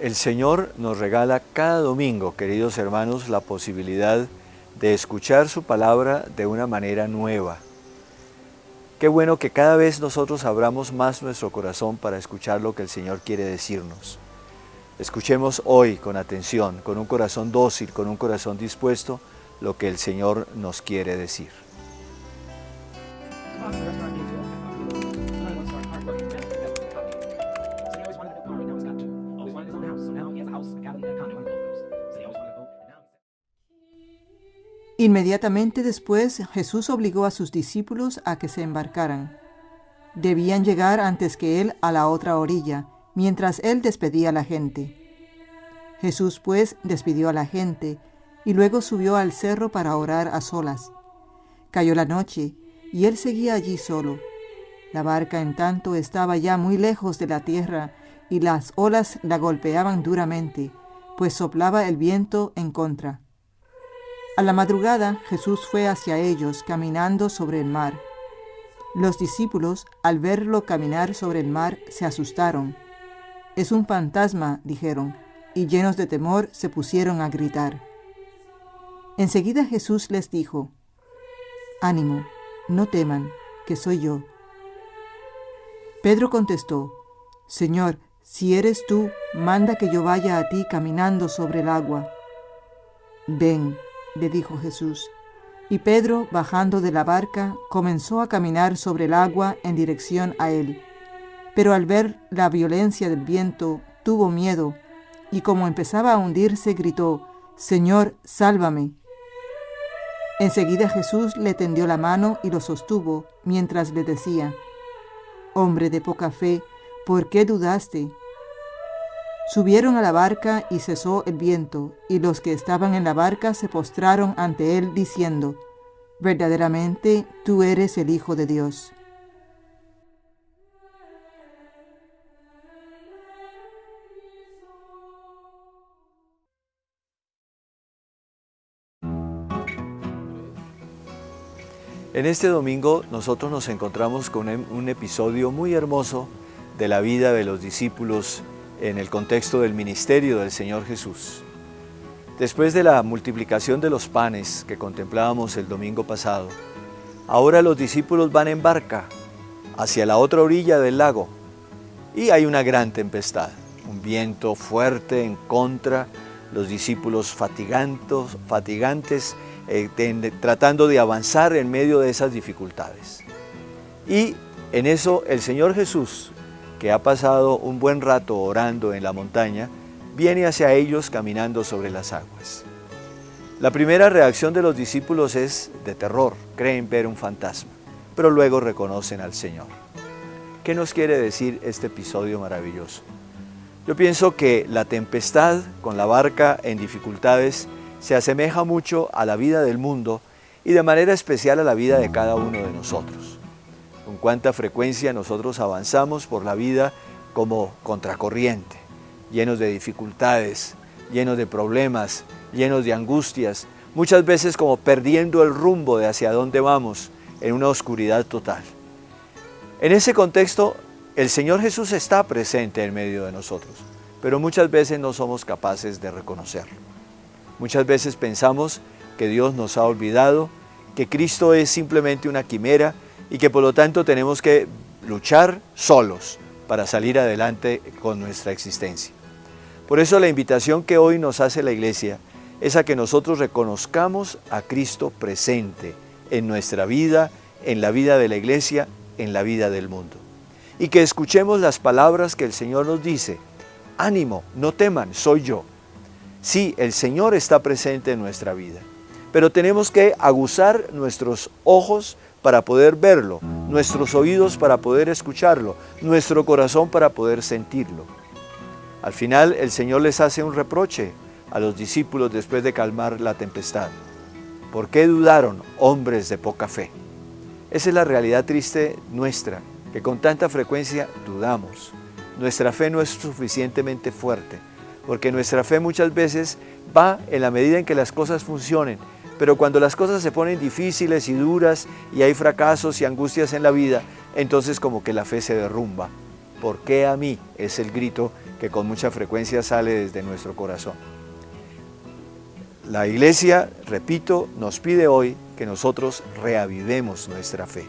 El Señor nos regala cada domingo, queridos hermanos, la posibilidad de escuchar su palabra de una manera nueva. Qué bueno que cada vez nosotros abramos más nuestro corazón para escuchar lo que el Señor quiere decirnos. Escuchemos hoy con atención, con un corazón dócil, con un corazón dispuesto, lo que el Señor nos quiere decir. Inmediatamente después, Jesús obligó a sus discípulos a que se embarcaran. Debían llegar antes que Él a la otra orilla, mientras Él despedía a la gente. Jesús, pues, despidió a la gente, y luego subió al cerro para orar a solas. Cayó la noche, y Él seguía allí solo. La barca, en tanto, estaba ya muy lejos de la tierra, y las olas la golpeaban duramente, pues soplaba el viento en contra. A la madrugada, Jesús fue hacia ellos, caminando sobre el mar. Los discípulos, al verlo caminar sobre el mar, se asustaron. «Es un fantasma», dijeron, y llenos de temor se pusieron a gritar. Enseguida Jesús les dijo: «Ánimo, no teman, que soy yo». Pedro contestó: «Señor, si eres tú, manda que yo vaya a ti caminando sobre el agua». «Ven», le dijo Jesús, y Pedro, bajando de la barca, comenzó a caminar sobre el agua en dirección a él. Pero al ver la violencia del viento, tuvo miedo, y como empezaba a hundirse, gritó: «Señor, sálvame». Enseguida Jesús le tendió la mano y lo sostuvo, mientras le decía: «Hombre de poca fe, ¿por qué dudaste?». Subieron a la barca y cesó el viento, y los que estaban en la barca se postraron ante él, diciendo: «Verdaderamente tú eres el Hijo de Dios». En este domingo nosotros nos encontramos con un episodio muy hermoso de la vida de los discípulos en el contexto del ministerio del Señor Jesús. Después de la multiplicación de los panes que contemplábamos el domingo pasado, ahora los discípulos van en barca hacia la otra orilla del lago y hay una gran tempestad, un viento fuerte en contra, los discípulos fatigantes, tratando de avanzar en medio de esas dificultades. Y en eso el Señor Jesús, que ha pasado un buen rato orando en la montaña, viene hacia ellos caminando sobre las aguas. La primera reacción de los discípulos es de terror, creen ver un fantasma, pero luego reconocen al Señor. ¿Qué nos quiere decir este episodio maravilloso? Yo pienso que la tempestad con la barca en dificultades se asemeja mucho a la vida del mundo y de manera especial a la vida de cada uno de nosotros. Con cuánta frecuencia nosotros avanzamos por la vida como contracorriente, llenos de dificultades, llenos de problemas, llenos de angustias, muchas veces como perdiendo el rumbo de hacia dónde vamos en una oscuridad total. En ese contexto, el Señor Jesús está presente en medio de nosotros, pero muchas veces no somos capaces de reconocerlo. Muchas veces pensamos que Dios nos ha olvidado, que Cristo es simplemente una quimera y que por lo tanto tenemos que luchar solos para salir adelante con nuestra existencia. Por eso la invitación que hoy nos hace la Iglesia es a que nosotros reconozcamos a Cristo presente en nuestra vida, en la vida de la Iglesia, en la vida del mundo. Y que escuchemos las palabras que el Señor nos dice: «Ánimo, no teman, soy yo». Sí, el Señor está presente en nuestra vida, pero tenemos que aguzar nuestros ojos para poder verlo, nuestros oídos para poder escucharlo, nuestro corazón para poder sentirlo. Al final, el Señor les hace un reproche a los discípulos después de calmar la tempestad. ¿Por qué dudaron, hombres de poca fe? Esa es la realidad triste nuestra, que con tanta frecuencia dudamos. Nuestra fe no es suficientemente fuerte, porque nuestra fe muchas veces va en la medida en que las cosas funcionen, pero cuando las cosas se ponen difíciles y duras y hay fracasos y angustias en la vida, entonces como que la fe se derrumba. ¿Por qué a mí? Es el grito que con mucha frecuencia sale desde nuestro corazón. La Iglesia, repito, nos pide hoy que nosotros reavivemos nuestra fe,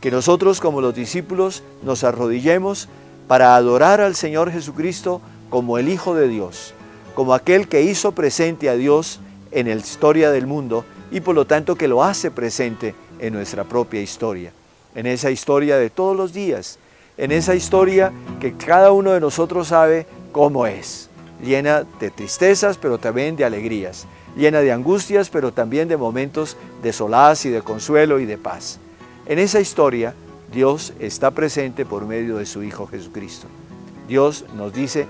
que nosotros como los discípulos nos arrodillemos para adorar al Señor Jesucristo como el Hijo de Dios, como aquel que hizo presente a Dios en la historia del mundo y por lo tanto que lo hace presente en nuestra propia historia, en esa historia de todos los días, en esa historia que cada uno de nosotros sabe cómo es, llena de tristezas pero también de alegrías, llena de angustias pero también de momentos de solaz y de consuelo y de paz. En esa historia Dios está presente por medio de su Hijo Jesucristo. Dios nos dice,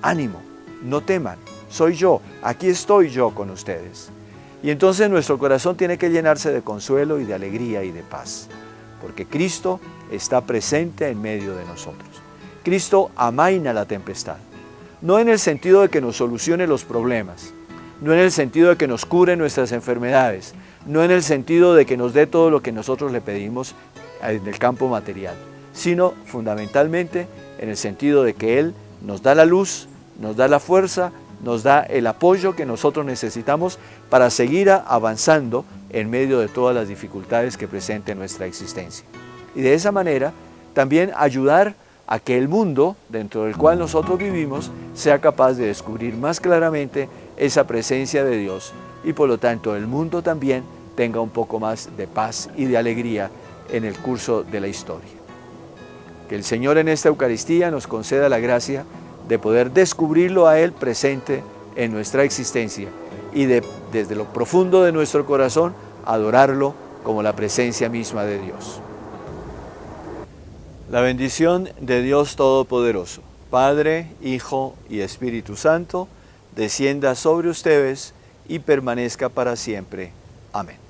ánimo, no teman, soy yo, aquí estoy yo con ustedes. Y entonces nuestro corazón tiene que llenarse de consuelo y de alegría y de paz, porque Cristo está presente en medio de nosotros. Cristo amaina la tempestad, no en el sentido de que nos solucione los problemas, no en el sentido de que nos cure nuestras enfermedades, no en el sentido de que nos dé todo lo que nosotros le pedimos en el campo material, sino fundamentalmente en el sentido de que Él nos da la luz, nos da la fuerza, nos da el apoyo que nosotros necesitamos para seguir avanzando en medio de todas las dificultades que presenta nuestra existencia. Y de esa manera también ayudar a que el mundo dentro del cual nosotros vivimos sea capaz de descubrir más claramente esa presencia de Dios y por lo tanto el mundo también tenga un poco más de paz y de alegría en el curso de la historia. Que el Señor en esta Eucaristía nos conceda la gracia de poder descubrirlo a Él presente en nuestra existencia y desde lo profundo de nuestro corazón adorarlo como la presencia misma de Dios. La bendición de Dios Todopoderoso, Padre, Hijo y Espíritu Santo, descienda sobre ustedes y permanezca para siempre. Amén.